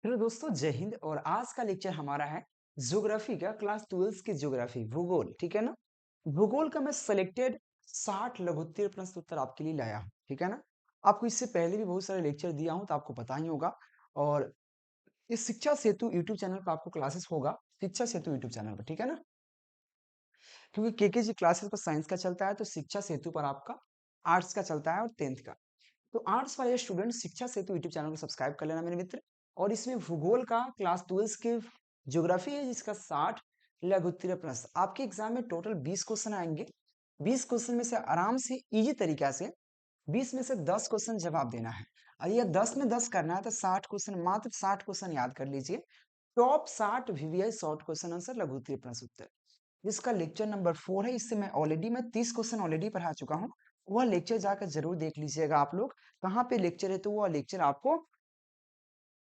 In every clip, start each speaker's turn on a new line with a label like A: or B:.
A: Hello दोस्तों, जय हिंद। और आज का लेक्चर हमारा है ज्योग्राफी का, क्लास 12 की ज्योग्राफी, भूगोल। ठीक है ना। भूगोल का मैं सिलेक्टेड 60 लघुत्तरीय प्रश्न उत्तर आपके लिए लाया हूँ। ठीक है ना। आपको इससे पहले भी बहुत सारे लेक्चर दिया हूँ तो आपको पता ही होगा। और इस शिक्षा सेतु यूट्यूब चैनल पर आपको क्लासेस होगा, शिक्षा सेतु यूट्यूब चैनल पर। ठीक है ना। क्योंकि केके जी क्लासेस पर साइंस का चलता है तो शिक्षा सेतु पर आपका आर्ट्स का चलता है और 10th का। तो आर्ट्स वाले स्टूडेंट शिक्षा सेतु यूट्यूब चैनल को सब्सक्राइब कर लेना मेरे मित्र। और इसमें भूगोल का क्लास 12 के ज्योग्राफी है जिसका 60 लघुत्तरीय प्रश्न आपके एग्जाम में टोटल 20 क्वेश्चन आएंगे। 20 क्वेश्चन में से आराम से इजी तरीका से 20 में से 10 क्वेश्चन जवाब देना है। और ये 10 में 10 करना है तो 60 क्वेश्चन, मात्र 60 क्वेश्चन याद कर लीजिए। Top 60 VVI short question answer लघुत्तरीय प्रश्न उत्तर, जिसका लेक्चर नंबर 4 है। इससे मैं 30 क्वेश्चन ऑलरेडी पढ़ा चुका हूँ। वह लेक्चर जाकर जरूर देख लीजिएगा आप लोग। कहाँ पे लेक्चर है तो वह लेक्चर आपको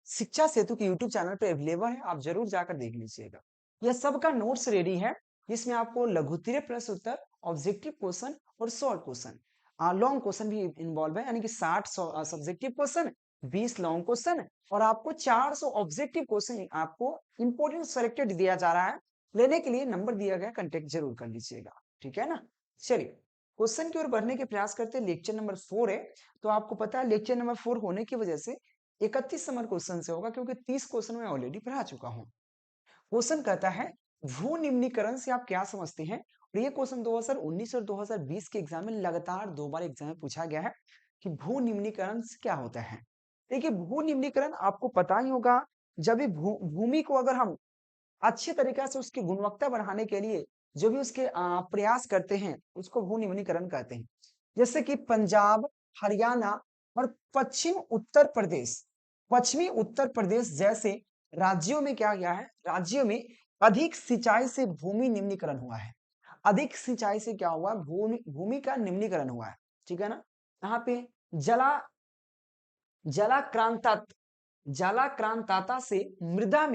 A: शिक्षा सेतु के यूट्यूब चैनल पे अवेलेबल है, आप जरूर जाकर देख लीजिएगा। यह सबका नोट्स रेडी है जिसमें आपको लघुत्तरीय प्रश्न उत्तर, ऑब्जेक्टिव क्वेश्चन और शॉर्ट क्वेश्चन, लॉन्ग क्वेश्चन भी इन्वॉल्व है। यानी कि 60 सब्जेक्टिव क्वेश्चन, 20 लॉन्ग क्वेश्चन और आपको 400 ऑब्जेक्टिव क्वेश्चन आपको इंपोर्टेंट सेलेक्टेड दिया जा रहा है। लेने के लिए नंबर दिया गया, कांटेक्ट जरूर कर लीजिएगा। ठीक है ना। चलिए क्वेश्चन की ओर बढ़ने के प्रयास करते हैं। लेक्चर नंबर 4 है तो आपको पता है लेक्चर नंबर 4 होने की वजह से 31 नंबर क्वेश्चन से होगा, क्योंकि 30 क्वेश्चन मैं ऑलरेडी पढ़ा चुका हूं। क्वेश्चन कहता है भू निम्नीकरण से आप क्या समझते हैं। और ये क्वेश्चन 2019 और 2020 के एग्जाम में लगातार 2 बार एग्जाम में पूछा गया है कि भू निम्नीकरण से क्या होता है। देखिए भू निम्नीकरण आपको पता ही होगा, जब भी भूमि को अगर हम अच्छे तरीके से उसकी गुणवत्ता बढ़ाने के लिए जो भी उसके प्रयास करते हैं उसको भू निम्नीकरण कहते हैं। जैसे कि पंजाब, हरियाणा और पश्चिमी उत्तर प्रदेश जैसे राज्यों में क्या गया है, राज्यों में अधिक सिंचाई से भूमि निम्नीकरण हुआ है। अधिक सिंचाई से क्या हुआ, भूमि भूमि का निम्नीकरण हुआ है। ठीक है ना। यहाँ पे जला जलाक्रांता जलाक्रांताता से मृदा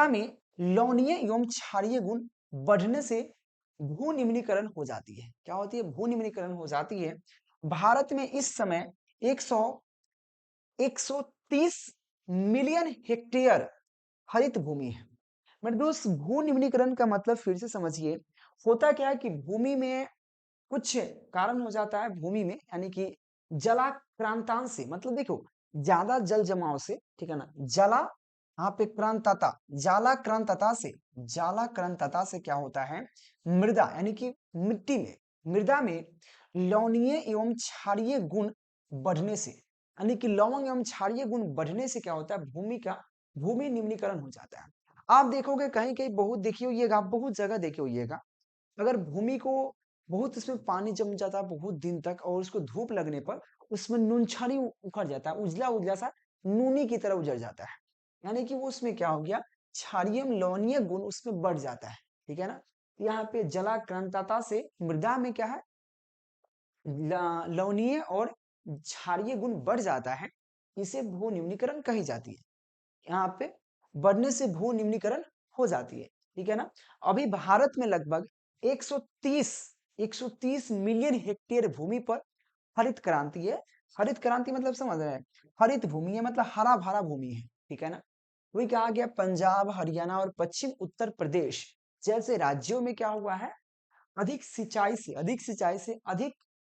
A: में लवणीय एवं क्षारीय गुण बढ़ने से भू निम्नीकरण हो जाती है। क्या होती है, भू निम्नीकरण हो जाती है। भारत में इस समय 100 130 मिलियन हेक्टेयर हरित भूमि है। मेरे दोस्त भू निम्नीकरण का मतलब फिर से समझिए। होता क्या है कि भूमि में कुछ कारण हो जाता है, भूमि में यानी कि जलाक्रांतांश से, मतलब देखो ज्यादा जल जमाव से। ठीक है ना। जला यहाँ पे क्रांतता, जालाक्रांतता से क्या होता है, मृदा यानी कि मिट्टी में, मृदा में लवणीय एवं क्षारीय गुण बढ़ने से, यानी कि लवण एवं क्षारीय गुण बढ़ने से क्या होता है, भूमि निम्नीकरण हो जाता है। आप देखोगे कहीं कहीं, बहुत देखिए होइएगा, आप बहुत जगह देखे होइएगा, अगर भूमि को बहुत उसमें पानी जम जाता है बहुत दिन तक और उसको धूप लगने पर उसमें नूनछड़ी उखड़ जाता है, उजला उजला सा नूनी की तरह उजड़ जाता है। यानी कि वो उसमें क्या हो गया, क्षारीय लवणीय गुण उसमें बढ़ जाता है। ठीक है ना। यहाँ पे जलाक्रांतता से मृदा में क्या है, लवणीय और क्षारीय गुण बढ़ जाता है। इसे भू निम्नीकरण कही जाती है। यहाँ पे बढ़ने से भू निम्नीकरण हो जाती है। ठीक है ना। अभी भारत में लगभग 130 130 मिलियन हेक्टेयर भूमि पर हरित क्रांति है। हरित क्रांति मतलब समझ रहे हैं, हरित भूमि है मतलब हरा भरा भूमि है। ठीक है ना। वही कहा गया पंजाब, हरियाणा और पश्चिम उत्तर प्रदेश जैसे राज्यों में क्या हुआ है, अधिक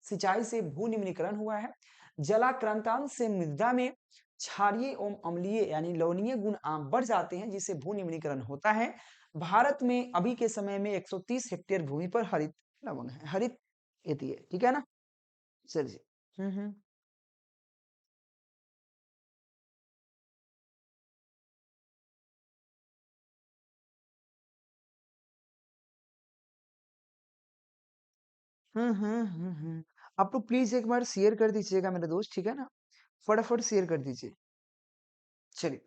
A: सिंचाई से भू निम्नीकरण हुआ है। जलाक्रांतांश से मृदा में क्षारीय एवं अम्लीय यानी लवणीय गुण बढ़ जाते हैं जिससे भू निम्नीकरण होता है। भारत में अभी के समय में 130 हेक्टेयर भूमि पर हरित लवण है, हरित खेती है। ठीक है ना। चलिए। हम्म। आप लोग प्लीज एक बार शेयर कर दीजिएगा मेरे दोस्त। ठीक है ना। फटाफट शेयर कर दीजिए। चलिए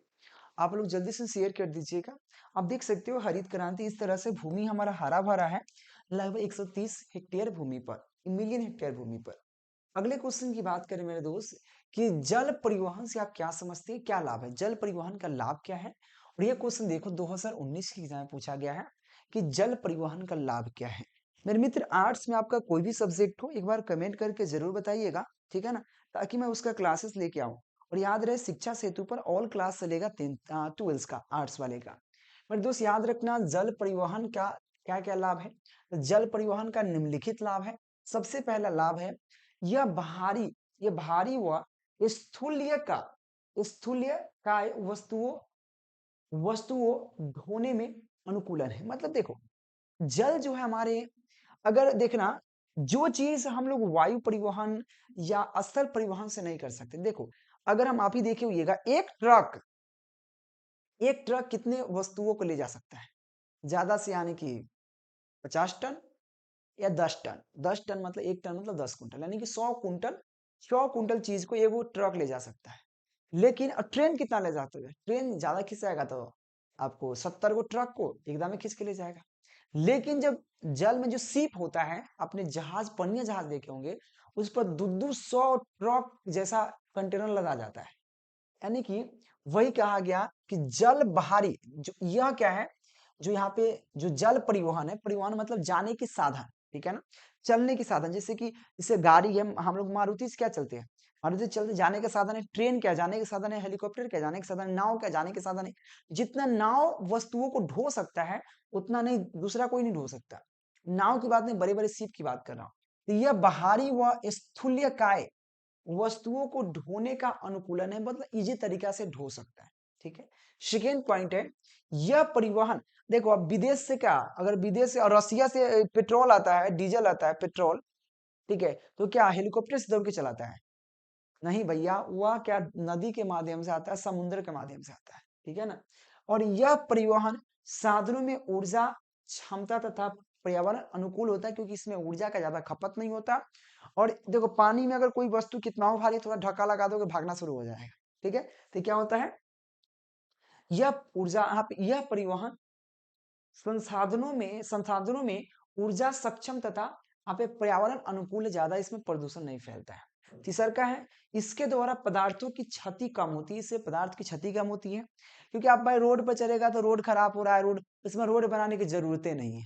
A: आप लोग जल्दी से शेयर कर दीजिएगा। आप देख सकते हो हरित क्रांति इस तरह से भूमि हमारा हरा भरा है, लगभग 130 हेक्टेयर भूमि पर, मिलियन हेक्टेयर भूमि पर। अगले क्वेश्चन की बात करें मेरे दोस्त कि जल परिवहन से आप क्या समझते हैं, क्या लाभ है, जल परिवहन का लाभ क्या है। और ये क्वेश्चन देखो 2019 के एग्जाम में पूछा गया है कि जल परिवहन का लाभ क्या है। मेरे मित्र आर्ट्स में आपका कोई भी सब्जेक्ट हो एक बार कमेंट करके जरूर बताइएगा। ठीक है ना। ताकि मैं उसका क्लासेस लेके आऊं और याद रहे शिक्षा सेतु पर ऑल क्लास चलेगा 12 का, आर्ट्स वाले का। पर दोस्त याद रखना जल परिवहन का क्या क्या लाभ है। तो जल परिवहन का निम्नलिखित लाभ है। सबसे पहला लाभ है यह भारी व स्थूल्य का वस्तुओं वस्तुओं ढोने में अनुकूलन है। मतलब देखो जल जो है हमारे, अगर देखना जो चीज हम लोग वायु परिवहन या स्थल परिवहन से नहीं कर सकते, देखो अगर हम आप ही देखे होइएगा एक ट्रक कितने वस्तुओं को ले जा सकता है ज्यादा से, यानी कि 50 टन या 10 टन। 10 टन मतलब 1 टन मतलब 10 कुंटल, यानी कि 100 कुंटल चीज को ये वो ट्रक ले जा सकता है। लेकिन ट्रेन कितना ले जाते हुए, ट्रेन ज्यादा खिंचाएगा तो आपको 70 को ट्रक को एकदम में खींच के ले जाएगा। लेकिन जब जल में जो सीप होता है, अपने जहाज पन्निया जहाज देखे होंगे, उस पर 200 ट्रक जैसा कंटेनर लदा जाता है। यानी कि वही कहा गया कि जल बहारी जो यह क्या है, जो यहाँ पे जो जल परिवहन है, परिवहन मतलब जाने के साधन, ठीक है ना, चलने के साधन। जैसे कि जैसे गाड़ी है, हम लोग मारुति से क्या चलते हैं, मारुति से चलते जाने के साधन है। ट्रेन क्या जाने के साधन है, हेलीकॉप्टर क्या जाने के साधन है, नाव क्या जाने के साधन है। जितना नाव वस्तुओं को ढो सकता है उतना नहीं दूसरा कोई नहीं ढो सकता। नाव की बात नहीं, बड़े बड़े शिप की बात कर रहा हूँ। तो यह बाहरी व स्थूल्यकाय वस्तुओं को ढोने का अनुकूलन है, मतलब इजी तरीका से ढो सकता है। ठीक है। सेकेंड पॉइंट है यह परिवहन, देखो अब विदेश से क्या, अगर विदेश से और रसिया से पेट्रोल आता है, डीजल आता है, पेट्रोल, ठीक है, तो क्या हेलीकॉप्टर से दौड़ के चलाता है? नहीं भैया, वह क्या नदी के माध्यम से आता है, समुद्र के माध्यम से आता है। ठीक है ना। और यह परिवहन साधनों में ऊर्जा क्षमता तथा पर्यावरण अनुकूल होता है, क्योंकि इसमें ऊर्जा का ज्यादा खपत नहीं होता। और देखो पानी में अगर कोई वस्तु कितना हो भारी, थोड़ा धक्का लगा दोगे भागना शुरू हो जाएगा। ठीक है। तो क्या होता है, यह ऊर्जा यह परिवहन संसाधनों में ऊर्जा सक्षम तथा यहाँ पे पर्यावरण अनुकूल है, ज्यादा इसमें प्रदूषण नहीं फैलता है। तीसरा का है इसके द्वारा पदार्थों की क्षति कम होती है, इससे पदार्थ की क्षति कम होती है। क्योंकि आप भाई रोड पर चलेगा तो रोड खराब हो रहा है, रोड इसमें रोड बनाने की जरूरतें नहीं है।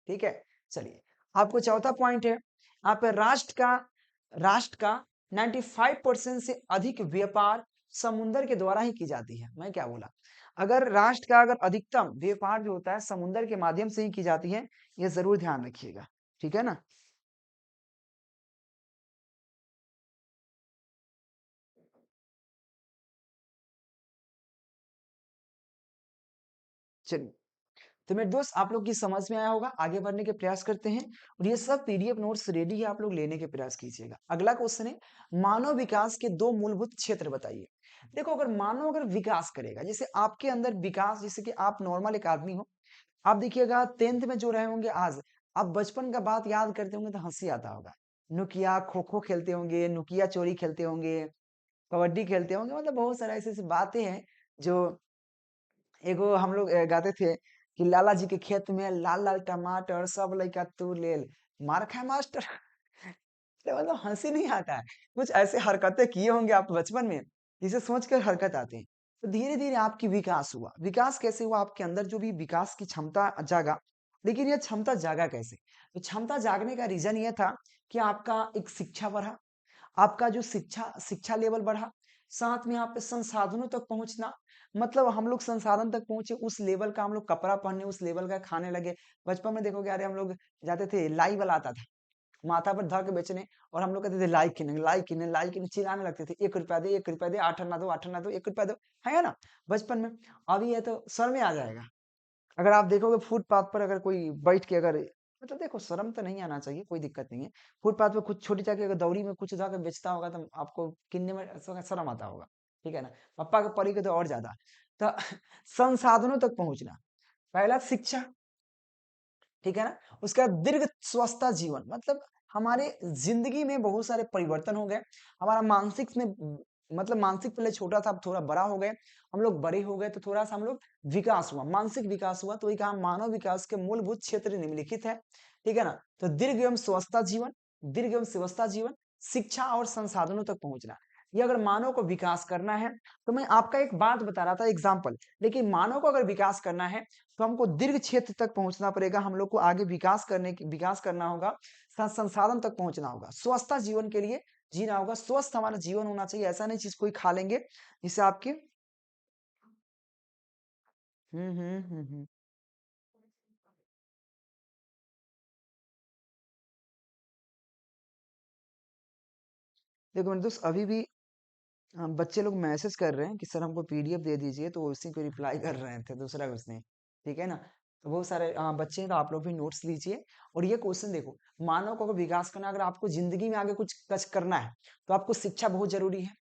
A: ठीक है। चलिए आपको चौथा पॉइंट है, यहाँ पे राष्ट्र का 95% से अधिक व्यापार समुद्र के द्वारा ही की जाती है। मैं क्या बोला, अगर राष्ट्र का अगर अधिकतम व्यापार जो होता है समुद्र के माध्यम से ही की जाती है, ये जरूर ध्यान रखिएगा। ठीक है ना। चलिए, तो मेरे दोस्त आप लोग की समझ में आया होगा, आगे बढ़ने के प्रयास करते हैं। और ये सब पीडीएफ नोट्स रेडी है, आप लोग लेने के प्रयास कीजिएगा। अगला क्वेश्चन है मानव विकास के दो मूलभूत क्षेत्र बताइए। देखो अगर मानव अगर विकास करेगा, जैसे आपके अंदर विकास, जैसे कि आप नॉर्मल एक आदमी हो, आप देखिएगा 10th में जो रहे होंगे आज, आप बचपन का बात याद करते होंगे तो हंसी आता होगा। नुकिया खो खो खेलते होंगे, नुकिया चोरी खेलते होंगे, कबड्डी खेलते होंगे, मतलब बहुत सारा ऐसी ऐसी बातें हैं जो एगो हम लोग गाते थे कि लाला जी के खेत में लाल लाल टमाटर सब लइका तू ले मार खाए मास्टर। तो मतलब हंसी नहीं आता है, कुछ ऐसे हरकतें किए होंगे आप बचपन में जिसे सोच कर हरकत आते हैं। तो धीरे धीरे आपकी विकास हुआ, विकास कैसे हुआ, आपके अंदर जो भी विकास की क्षमता जागा। लेकिन यह क्षमता जागा कैसे, तो क्षमता जागने का रीजन ये था कि आपका एक शिक्षा बढ़ा, आपका जो शिक्षा शिक्षा लेवल बढ़ा, साथ में यहाँ पे संसाधनों तक पहुंचना, मतलब हम लोग संसाधन तक पहुंचे, उस लेवल का हम लोग कपड़ा पहनने, उस लेवल का खाने लगे। बचपन में देखोगे, अरे हम लोग जाते थे, लाई वाला आता था माथा पर धर के बेचने, और हम लोग कहते थे लाई किने लाई किने लाई किने, चिल्लाने लगते थे 1 रुपया दे 1 रुपया दे, 8 आना दो 8 आना दो, 1 रुपया दो, है ना बचपन में। अभी ये तो सर में आ जाएगा। अगर आप देखोगे फुटपाथ पर अगर कोई बैठ के, अगर मतलब देखो शर्म तो नहीं आना चाहिए, कोई दिक्कत नहीं है। फुटपाथ पे कुछ छोटी जाके अगर दौरी में कुछ जाकर बेचता होगा तो आपको किन्ने में शर्म आता होगा। ठीक है ना। पापा के परी के तो और ज्यादा। तो संसाधनों तक पहुंचना, पहला शिक्षा, ठीक है ना। उसका दीर्घ स्वस्थ जीवन, मतलब हमारे जिंदगी में बहुत सारे परिवर्तन हो गए। हमारा मानसिक में, मतलब मानसिक पहले छोटा था, अब थोड़ा बड़ा हो गए। हम लोग बड़े हो गए तो थोड़ा सा हम लोग विकास हुआ, मानसिक विकास हुआ। तो ये कहा मानव विकास के मूलभूत क्षेत्र निम्नलिखित है। ठीक है ना। तो दीर्घ एवं स्वस्थ जीवन, दीर्घ एवं स्वस्थ जीवन, शिक्षा और संसाधनों तक पहुंचना। ये अगर मानव को विकास करना है, तो मैं आपका एक बात बता रहा था एग्जाम्पल, लेकिन मानव को अगर विकास करना है तो हमको दीर्घ क्षेत्र तक पहुंचना पड़ेगा, हम लोग को आगे विकास करना होगा, संसाधन तक पहुंचना होगा। स्वस्थ जीवन के लिए जीना होगा, स्वस्थ हमारा जीवन होना चाहिए। ऐसा नहीं चीज कोई खा लेंगे जिससे आपके हम्म। देखो मेरे दोस्त, अभी भी बच्चे लोग मैसेज कर रहे हैं कि सर हमको पीडीएफ दे दीजिए, तो उसी पे रिप्लाई कर रहे थे, दूसरा कुछ नहीं। ठीक है ना? तो बहुत सारे बच्चे हैं, तो आप लोग भी नोट्स लीजिए। और ये क्वेश्चन देखो, मानव को अगर विकास करना है, अगर आपको जिंदगी में आगे कुछ कच करना है, तो आपको शिक्षा बहुत जरूरी है।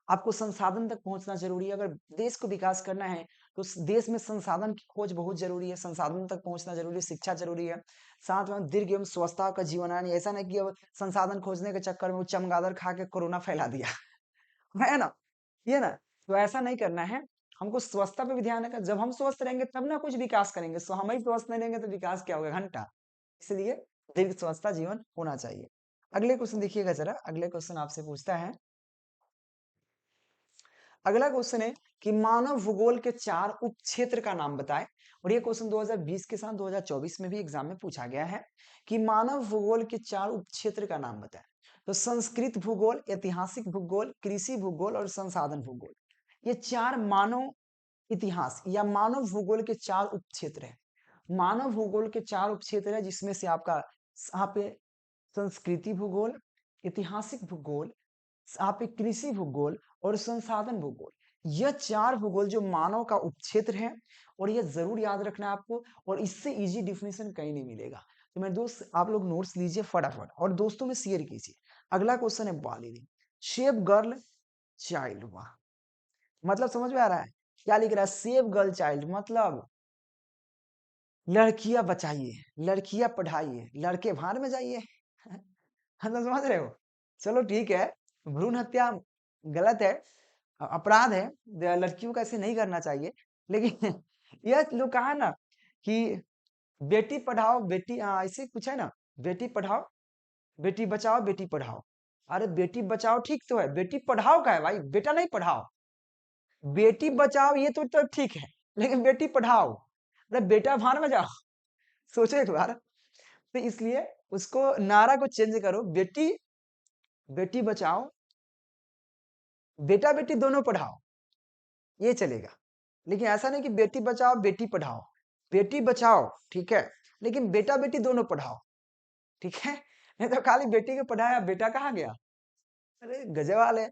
A: आपको संसाधन तक पहुंचना जरूरी है। अगर देश को विकास करना है, तो उस देश में संसाधन की खोज बहुत जरूरी है, संसाधन तक पहुंचना जरूरी है, शिक्षा जरूरी है। साथ में दीर्घ एवं स्वस्थता का जीवन आना, ऐसा नहीं कि अब संसाधन खोजने के चक्कर में वो चमगादड़ खा के कोरोना फैला दिया। है ना? ये ना, तो ऐसा नहीं करना है। हमको स्वच्छता पे भी ध्यान रखना। जब हम स्वस्थ रहेंगे तब ना कुछ विकास करेंगे, सो हम ही स्वस्थ नहीं रहेंगे तो विकास क्या होगा? घंटा। इसलिए दीर्घ स्वस्थता जीवन होना चाहिए। अगले क्वेश्चन देखिएगा जरा। अगले क्वेश्चन आपसे पूछता है, अगला क्वेश्चन है कि मानव भूगोल के 4 उप क्षेत्र का नाम बताएं। और ये क्वेश्चन 2020 के साथ 2024 में भी एग्जाम में पूछा गया है कि मानव भूगोल के 4 उप क्षेत्र का नाम बताएं। तो संस्कृत भूगोल, ऐतिहासिक भूगोल, कृषि भूगोल और संसाधन भूगोल, ये 4 मानव इतिहास या मानव भूगोल के 4 उप क्षेत्र है। मानव भूगोल के 4 उप क्षेत्र है, जिसमें से आपका यहाँ पे संस्कृति भूगोल, ऐतिहासिक भूगोल, यहाँ पे कृषि भूगोल और संसाधन भूगोल, यह 4 भूगोल जो मानव का उपक्षेत्र है। और यह जरूर याद रखना है आपको, और इससे इजी डिफिनेशन कहीं नहीं मिलेगा। तो मेरे दोस्त, आप लोग नोट्स लीजिए फटाफट और दोस्तों में शेयर कीजिए। अगला क्वेश्चन है बालिनी, शेप गर्ल चाइल्ड। वाह, मतलब समझ में आ रहा है क्या लिख रहा है? सेव गर्ल चाइल्ड मतलब लड़कियां बचाइए, लड़कियां पढ़ाइए, लड़के भाड़ में जाइए। मतलब समझ रहे हो? चलो ठीक है, भ्रूण हत्या गलत है, अपराध है, लड़कियों का ऐसे नहीं करना चाहिए। लेकिन यह लोग कहा ना कि बेटी पढ़ाओ बेटी ऐसे कुछ है ना, बेटी पढ़ाओ बेटी बचाओ बेटी पढ़ाओ। अरे बेटी बचाओ ठीक तो है, बेटी पढ़ाओ का है भाई, बेटा नहीं पढ़ाओ। बेटी बचाओ ये तो ठीक है, लेकिन बेटी पढ़ाओ, अरे बेटा भाड़ में जाओ। सोचो एक बार। तो इसलिए उसको नारा को चेंज करो, बेटी बेटी बचाओ, बेटा बेटी दोनों पढ़ाओ, ये चलेगा। लेकिन ऐसा नहीं कि बेटी बचाओ बेटी पढ़ाओ। बेटी बचाओ ठीक है, लेकिन बेटा बेटी दोनों पढ़ाओ। ठीक है? नहीं तो खाली बेटी को पढ़ाया, बेटा कहाँ गया? अरे गजब वाले।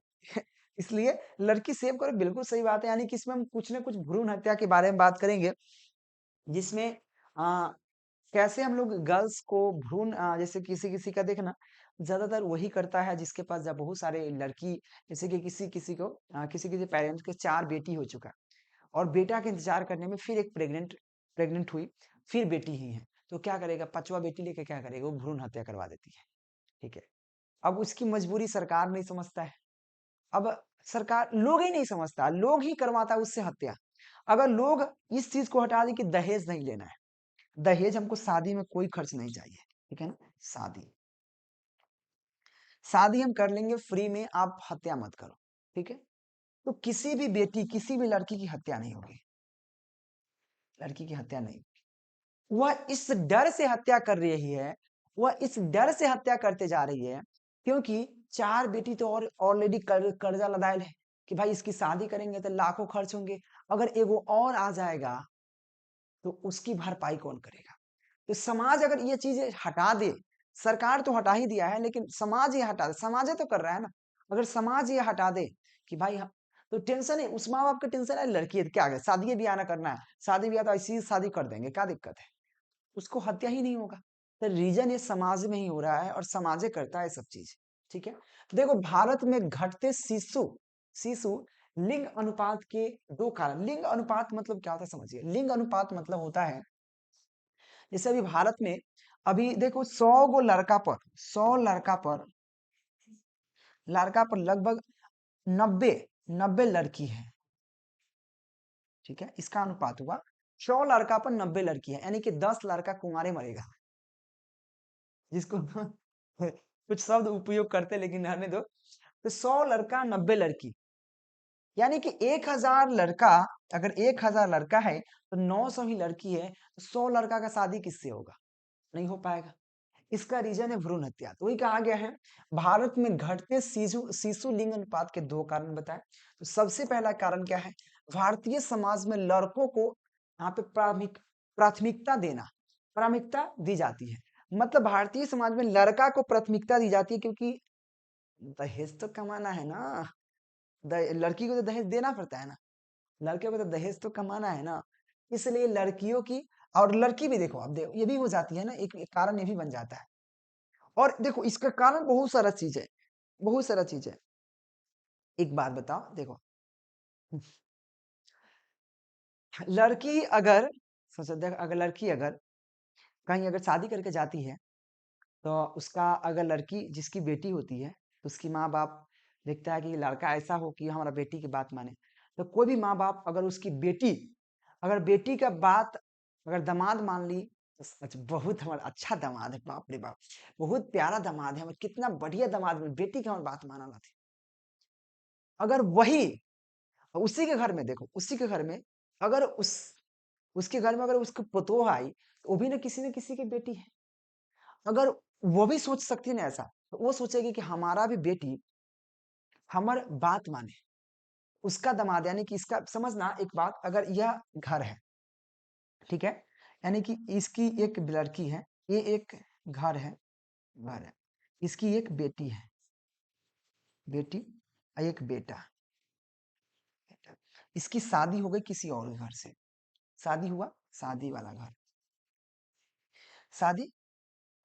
A: इसलिए लड़की सेव करो, बिल्कुल सही बात है। यानी कि इसमें हम कुछ ना कुछ भ्रूण हत्या के बारे में बात करेंगे, जिसमें आ, कैसे हम लोग गर्ल्स को भ्रूण जैसे किसी किसी का देखना, ज्यादातर वही करता है जिसके पास जब बहुत सारे लड़की, जैसे कि किसी किसी को किसी किसी पेरेंट्स के 4 बेटी हो चुका, और बेटा के इंतजार करने में फिर एक प्रेग्नेंट प्रेग्नेंट हुई, फिर बेटी ही है, तो क्या करेगा? 5वां बेटी लेके क्या करेगा? वो भ्रूण हत्या करवा देती है। ठीक है? अब उसकी मजबूरी सरकार नहीं समझता है। अब सरकार, लोग ही नहीं समझता, लोग ही करवाता है उससे हत्या। अगर लोग इस चीज को हटा दे कि दहेज नहीं लेना है, दहेज हमको शादी में कोई खर्च नहीं चाहिए। ठीक है ना? शादी शादी हम कर लेंगे फ्री में, आप हत्या मत करो। ठीक है? तो किसी भी बेटी, किसी भी लड़की की हत्या नहीं होगी, लड़की की हत्या नहीं। वह इस डर से हत्या कर रही है, वह इस डर से हत्या करते जा रही है, क्योंकि 4 बेटी तो और ऑलरेडी कर्जा लदायल है कि भाई इसकी शादी करेंगे तो लाखों खर्च होंगे, अगर एगो और आ जाएगा तो उसकी भरपाई कौन करेगा? तो समाज अगर ये चीजें हटा दे, सरकार तो हटा ही दिया है, लेकिन समाज ये हटा दे, समाज तो कर रहा है ना। अगर समाज ये हटा दे कि भाई तो टेंशन है, उस माँ बाप का टेंशन है, लड़की है तो क्या है, शादी ब्याह ना करना है, शादी ब्याह तो ऐसी शादी कर देंगे, क्या दिक्कत है? उसको हत्या ही नहीं होगा। तो रीजन ये समाज में ही हो रहा है, और समाज करता है सब चीज। ठीक है? देखो भारत में घटते शिशु शिशु लिंग अनुपात के 2 कारण। लिंग अनुपात मतलब क्या होता है समझिए। लिंग अनुपात मतलब होता है, जैसे अभी भारत में, अभी देखो 100 लड़का पर लगभग 90 लड़की है। ठीक है? इसका अनुपात हुआ 100 लड़का पर 90 लड़की है, यानी कि 10 लड़का कुंवारे मरेगा। जिसको कुछ शब्द उपयोग करते, लेकिन रहने दो। तो 100 लड़का 90 लड़की, यानी कि 1000 लड़का, अगर 1000 लड़का है तो 900 ही लड़की है, तो 100 लड़का का शादी किससे होगा? नहीं हो पाएगा। इसका रीजन है भ्रूण हत्या। तो वही कहा गया है भारत में घटते शिशु शिशु लिंग अनुपात के 2 कारण बताएं। तो सबसे पहला कारण क्या है, भारतीय समाज में लड़कों को यहाँ पे प्राथमिकता देना, प्राथमिकता दी जाती है। मतलब भारतीय समाज में लड़का को प्राथमिकता दी जाती है क्योंकि दहेज तो कमाना है ना, लड़की को तो दहेज देना पड़ता है ना, लड़के को तो दहेज तो कमाना है ना, इसलिए लड़कियों की, और लड़की भी देखो, अब देखो ये भी हो जाती है ना, एक कारण ये भी बन जाता है। और देखो इसका कारण बहुत सारा चीज है, बहुत सारा चीज है। एक बात बताओ, देखो लड़की अगर सोचो, देख अगर लड़की अगर कहीं अगर शादी करके जाती है, तो उसका अगर लड़की जिसकी बेटी होती है, तो उसकी माँ बाप देखता है कि लड़का ऐसा हो कि हमारा बेटी की बात माने। तो कोई भी माँ बाप अगर उसकी बेटी, अगर बेटी का बात अगर दामाद मान ली, तो सच बहुत हमारा अच्छा दामाद है, बाप रे बाप, बहुत प्यारा दामाद है, हमारा कितना बढ़िया दामाद है, बेटी की हमारी बात माना ना थी। अगर वही उसी के घर में देखो, उसी के घर में अगर उसके घर में अगर उसकी पतोह आई, तो वो भी ना किसी न किसी की बेटी है। अगर वो भी सोच सकती है ना ऐसा, तो वो सोचेगी कि हमारा भी बेटी हमार बात माने, उसका दामाद, यानी कि इसका समझना एक बात, अगर यह घर है, ठीक है, यानी कि इसकी एक लड़की है, ये एक घर है, घर है, इसकी एक बेटी है, बेटी और एक बेटा, बेटा। इसकी शादी हो गई किसी और घर से, शादी हुआ, शादी वाला घर, शादी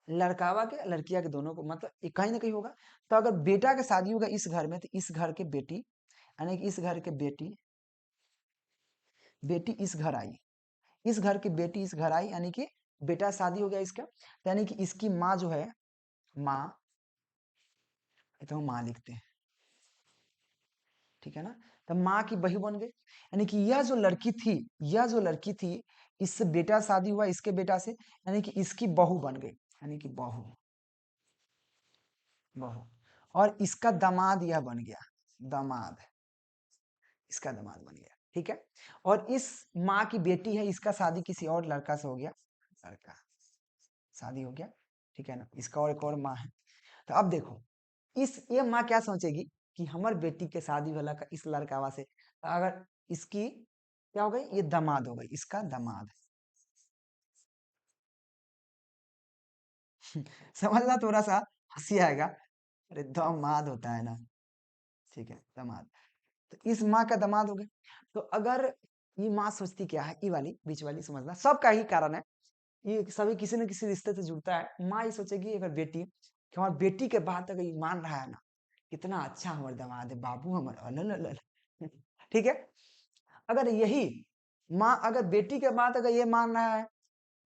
A: लड़कावा के लड़किया के दोनों को, मतलब कहीं ना कहीं होगा। तो अगर बेटा का शादी होगा इस घर में, तो इस घर के बेटी, यानी कि इस घर के बेटी, बेटी इस घर आई, इस घर की बेटी इस घर आई, यानी कि बेटा शादी हो गया इसका, तो यानी कि इसकी माँ जो है, माँ, तो हम माँ लिखते हैं, ठीक है ना, तो माँ की बहू बन गई, यानी कि यह जो लड़की थी, यह जो लड़की थी, इससे बेटा शादी हुआ इसके बेटा से, यानी कि इसकी बहू बन गई, यानी कि बहू, बहू। और इसका दामाद यह बन गया, दामाद, इसका दामाद बन गया, ठीक है। और इस माँ की बेटी है, इसका शादी किसी और लड़का से हो गया, लड़का शादी हो गया, ठीक है ना, इसका और एक और माँ है। तो अब देखो इस ये माँ क्या सोचेगी कि हमार बेटी के शादी वाला का इस लड़कावा से, अगर इसकी क्या हो गई, ये दामाद हो गई, इसका दामाद समझना, थोड़ा सा हंसी आएगा, अरे दामाद होता है ना, ठीक है, दामाद। तो इस माँ का दामाद हो गया। तो अगर ये माँ सोचती क्या है, ये वाली बीच वाली समझना, सबका ही कारण है, ये सभी किसी न किसी रिश्ते से जुड़ता है। माँ ये सोचेगी अगर बेटी, कि हमारी बेटी के बात अगर ये मान रहा है ना, कितना अच्छा हमारे दामाद है, बाबू हमारा अल ठीक है। अगर यही माँ अगर बेटी के बात अगर ये मान रहा है,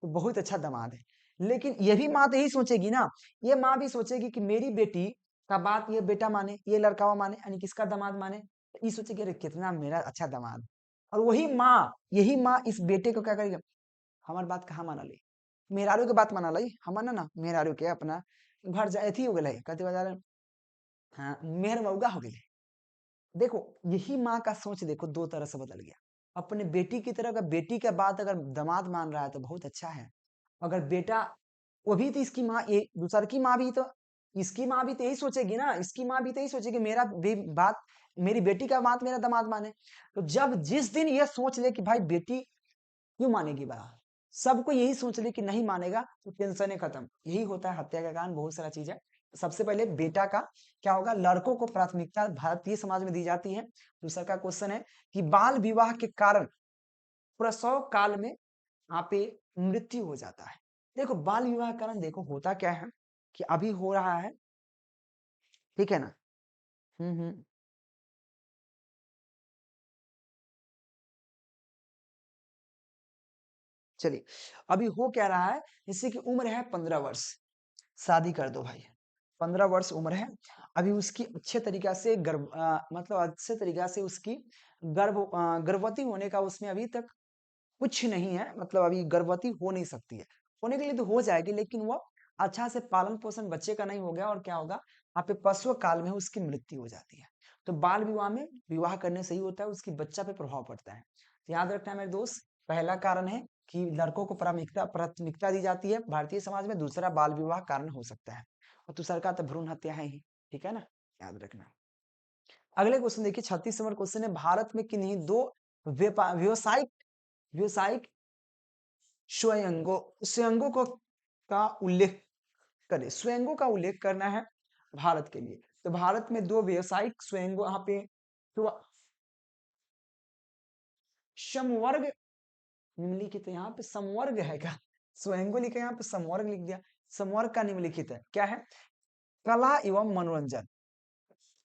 A: तो बहुत अच्छा दामाद है। लेकिन ये भी माँ तो यही सोचेगी ना, ये माँ भी सोचेगी कि मेरी बेटी का बात ये बेटा माने, ये लड़कावा माने, यानी किसका दामाद माने, तो ये सोचेगी अरे कितना मेरा अच्छा दामाद। और वही माँ, यही माँ इस बेटे को क्या करेगी, हमार बात कहाँ माना ली, मेहरारू के बात माना ली, हम माना ना मेहरारू के अपना घर जाए थी हो गए, कहते बाजार, हाँ मेहर मऊगा हो गए। देखो यही माँ का सोच देखो दो तरह से बदल गया। अपने बेटी की तरह, अगर बेटी का बात अगर दामाद मान रहा है तो बहुत अच्छा है। अगर बेटा, वो भी तो इसकी माँ, ये दूसर की माँ भी तो, इसकी माँ भी तो यही सोचेगी ना, इसकी माँ भी तो यही सोचेगी मेरा भी बात, मेरी बेटी का बात मेरा दामाद माने। तो जब जिस दिन ये सोच ले कि भाई बेटी क्यों मानेगी बड़ा, सबको यही सोच ले कि नहीं मानेगा, तो टेंशन है खत्म। यही होता है हत्या का कारण, बहुत सारा चीज है। सबसे पहले बेटा का क्या होगा, लड़कों को प्राथमिकता भारतीय समाज में दी जाती है। दूसरा का क्वेश्चन है कि बाल विवाह के कारण प्रसव काल में यहाँ पे मृत्यु हो जाता है। देखो बाल विवाह के कारण देखो होता क्या है कि अभी हो रहा है, ठीक है ना। हम्म। चलिए, अभी हो क्या रहा है, जैसे कि उम्र है 15 वर्ष, शादी कर दो भाई, 15 वर्ष उम्र है, अभी उसकी अच्छे तरीका से मतलब अच्छे तरीका से उसकी गर्भवती होने का उसमें अभी तक कुछ नहीं है, मतलब अभी गर्भवती हो नहीं सकती है। होने के लिए तो हो जाएगी, लेकिन वो अच्छा से पालन पोषण बच्चे का नहीं हो गया, और क्या होगा, आप पे पश्व काल में उसकी मृत्यु हो जाती है। तो बाल विवाह में विवाह करने से ही होता है उसकी बच्चा पे प्रभाव पड़ता है। तो याद रखना है मेरे दोस्त, पहला कारण है कि लड़कों को प्राथमिकता प्राथमिकता दी जाती है भारतीय समाज में, दूसरा बाल विवाह कारण हो सकता है, और दूसरा का तो भ्रूण हत्या है ही, ठीक है ना, याद रखना। अगले क्वेश्चन देखिए 36 नंबर क्वेश्चन है, भारत में किन्हीं दो व्यावसायिक व्यावसायिक स्वयंगों स्वयंगों को का उल्लेख करें, स्वयंगों का उल्लेख करना है भारत के लिए। तो भारत में दो व्यावसायिक स्वयंगों यहाँ पे तो समवर्ग निम्नलिखित है, यहाँ पे समवर्ग है क्या, स्वयंगो लिखा यहाँ पे समवर्ग लिख दिया, समवर्ग का निम्नलिखित है क्या है, कला एवं मनोरंजन,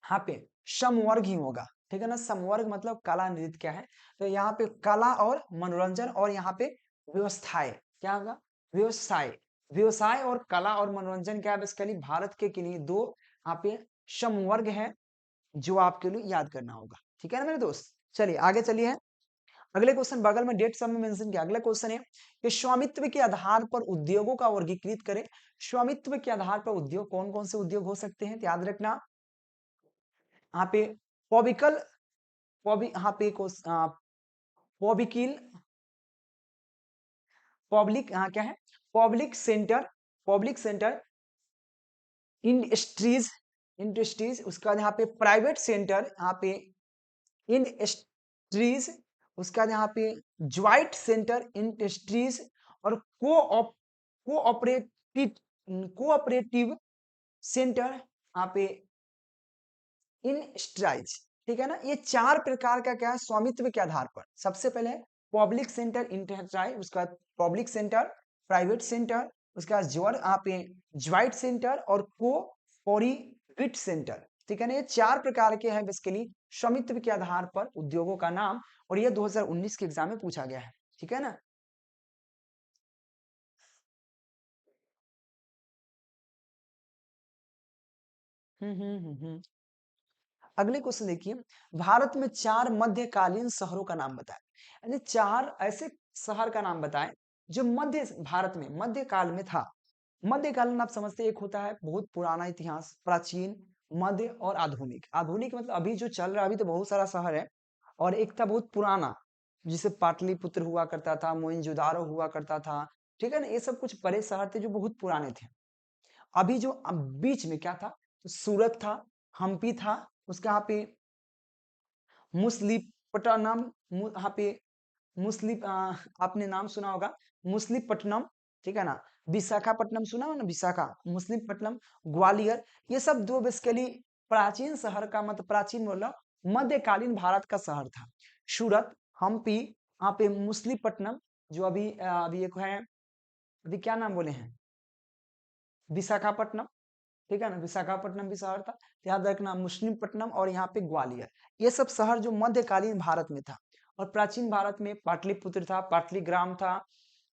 A: यहाँ पे समवर्ग ही होगा, ठीक है ना, समवर्ग मतलब कला नृत्य क्या है, तो यहाँ पे कला और मनोरंजन, और यहाँ पे व्यवस्थाएं क्या होगा, व्यवसाय, व्यवसाय और कला और मनोरंजन क्या है, बेसिकली भारत के किन्हीं दो यहाँ पे समवर्ग है जो आपके लिए याद करना होगा, ठीक है ना मेरे दोस्त। चलिए आगे चलिए, अगले क्वेश्चन बगल में डेट सब में मेंशन किया, अगला क्वेश्चन है कि स्वामित्व के आधार पर उद्योगों का वर्गीकृत करें, स्वामित्व के आधार पर उद्योग कौन कौन से उद्योग हो सकते हैं, तो याद रखना यहाँ पे पॉबिकल यहाँ पे पॉबिकिल पब्लिक यहाँ क्या है, पब्लिक सेंटर इंडस्ट्रीज इंडस्ट्रीज, उसके बाद यहाँ पे प्राइवेट सेंटर यहाँ पे इंडस्ट्रीज, उसके बाद यहाँ पे ज्वाइंट सेंटर इंडस्ट्रीज, और कोऑपरेटिव कोऑपरेटिव सेंटर यहाँ पे इंडस्ट्राइज, ठीक है ना। ये चार प्रकार का क्या है, स्वामित्व के आधार पर, सबसे पहले पब्लिक सेंटर इंटरप्राइज, उसके बाद पब्लिक सेंटर, प्राइवेट सेंटर, उसके बाद यहाँ पे ज्वाइंट सेंटर और कोऑपरेटिव सेंटर, ठीक है ना। ये चार प्रकार के हैं बेसिकली स्वामित्व के आधार पर उद्योगों का नाम, और ये 2019 के एग्जाम में पूछा गया है, ठीक है ना। अगले क्वेश्चन देखिए, भारत में चार मध्यकालीन शहरों का नाम बताएं, यानी चार ऐसे शहर का नाम बताएं जो मध्य भारत में मध्यकाल में था। मध्यकालीन आप समझते हैं, एक होता है बहुत पुराना इतिहास, प्राचीन, मध्य और आधुनिक। आधुनिक मतलब अभी जो चल रहा है, अभी तो बहुत सारा शहर है, और एक था बहुत पुराना, जिसे पाटलिपुत्र हुआ करता था, मोहनजोदारो हुआ करता था, ठीक है ना। ये सब कुछ बड़े शहर थे जो बहुत पुराने थे। अभी जो अब बीच में क्या था, तो सूरत था, हम्पी था, उसके यहाँ पे मुसलीपट्टनम यहाँ पे मुस्लिम आपने नाम सुना होगा मुस्लिपट्टनम, ठीक है ना, विशाखापट्टनम सुना हो ना, विशाखा, मुस्लिमपट्टनम, ग्वालियर, ये सब दो बेसिकली प्राचीन शहर का मतलब प्राचीन मतलब मध्यकालीन भारत का शहर था। सूरत, हम्पी, यहाँ पे मुस्लिपट्टनम, जो अभी एक है, अभी क्या नाम बोले हैं, विशाखापट्टनम, ठीक है ना, विशाखापट्टनम भी शहर था, याद रखना मुस्लिमपट्टनम, और यहाँ पे ग्वालियर, ये सब शहर जो मध्यकालीन भारत में था। और प्राचीन भारत में पाटलिपुत्र था, पाटलिग्राम था,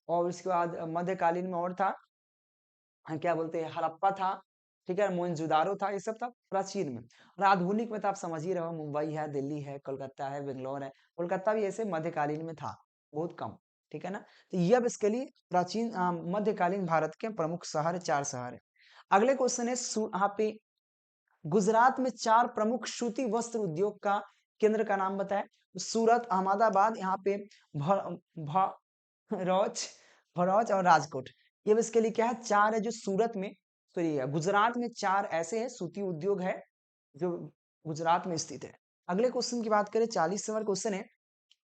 A: और उसके बाद मध्यकालीन में और था, क्या बोलते हैं, हड़प्पा था, ठीक है, मोहनजोदारो था, ये सब था प्राचीन में। और आधुनिक में तो आप समझ ही रहे हो, मुंबई है, दिल्ली है, कोलकाता है, बेंगलोर है, कोलकाता भी ऐसे मध्यकालीन में था, बहुत कम, ठीक है ना। तो ये इसके लिए प्राचीन मध्यकालीन भारत के प्रमुख शहर, चार शहर है। अगले क्वेश्चन है यहाँ पे गुजरात में चार प्रमुख सूती वस्त्र उद्योग का केंद्र का नाम बताएं। सूरत, अहमदाबाद, यहाँ पे भरौच भरौच और राजकोट। ये इसके लिए क्या है, चार है जो सूरत में, तो ये गुजरात में चार ऐसे है सूती उद्योग है जो गुजरात में स्थित है। अगले क्वेश्चन की बात करें, 40 नंबर क्वेश्चन है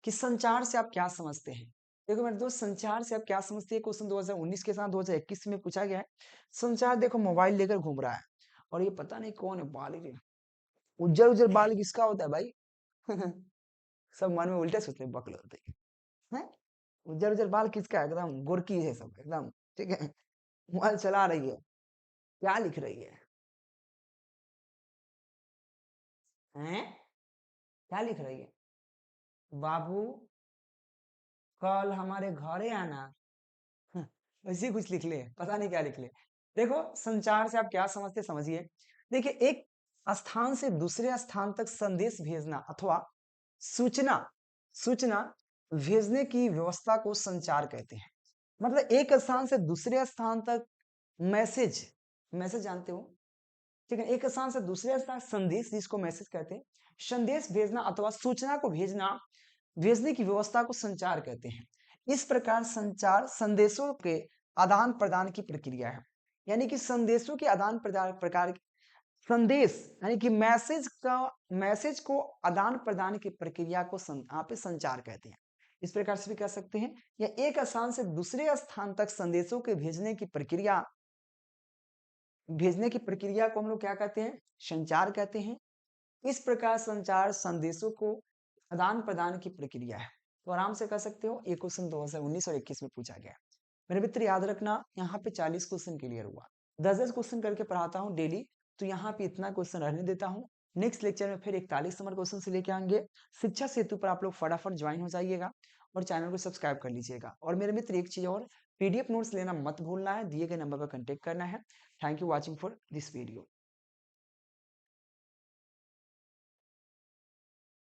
A: कि संचार से आप क्या समझते हैं। देखो मेरे दोस्त, संचार से आप क्या समझते हैं, क्वेश्चन 2019 के साथ 2021 में पूछा गया है। संचार देखो मोबाइल लेकर घूम रहा है, और ये पता नहीं कौन है, बाल ही उज्जर उज्जर बाल किसका होता है भाई सब मन में उल्टे सोचते हैं, बकल होते हैं। उज्जर उज्जर बाल किसका है, एकदम गोरकी है सब एकदम, ठीक है, मोबाइल चला रही है, क्या लिख रही है, हैं, क्या लिख रही है, बाबू कल हमारे घरे आना, ऐसे ही कुछ लिख ले, पता नहीं क्या लिख ले। देखो संचार से आप क्या समझते समझिए। देखिए, एक स्थान से दूसरे स्थान तक संदेश भेजना अथवा सूचना सूचना भेजने की व्यवस्था को संचार कहते हैं। मतलब एक स्थान से दूसरे स्थान तक मैसेज मैसेज जानते हो, ठीक है, एक स्थान से दूसरे स्थान संदेश, जिसको मैसेज कहते हैं, संदेश भेजना अथवा सूचना को भेजना भेजने की व्यवस्था को संचार कहते हैं। इस प्रकार संचार संदेशों के आदान प्रदान की प्रक्रिया है। यानी कि संदेशों के आदान प्रदान प्रकार संदेश यानी कि मैसेज को आदान प्रदान की प्रक्रिया को यहाँ पे संचार कहते हैं। इस प्रकार से भी कह सकते हैं या एक स्थान से दूसरे स्थान तक संदेशों के भेजने की प्रक्रिया को हम लोग क्या कहते हैं? संचार कहते हैं। इस प्रकार संचार संदेशों को आदान प्रदान की प्रक्रिया है। तो आराम से कह सकते हो ये क्वेश्चन 2019 और 21 में पूछा गया। मेरे मित्र याद रखना यहाँ पे 40 क्वेश्चन क्लियर हुआ। 10-10 क्वेश्चन करके पढ़ाता हूँ डेली, तो यहाँ पे इतना क्वेश्चन रहने देता हूँ। नेक्स्ट लेक्चर में फिर 41 नंबर क्वेश्चन से लेके आएंगे। शिक्षा सेतु पर आप लोग फटाफट ज्वाइन हो जाइएगा और चैनल को सब्सक्राइब कर लीजिएगा। और मेरे मित्र एक चीज और, पीडीएफ नोट्स लेना मत भूलना है, दिए गए नंबर पर कॉन्टेक्ट करना है। Thank you watching for this video.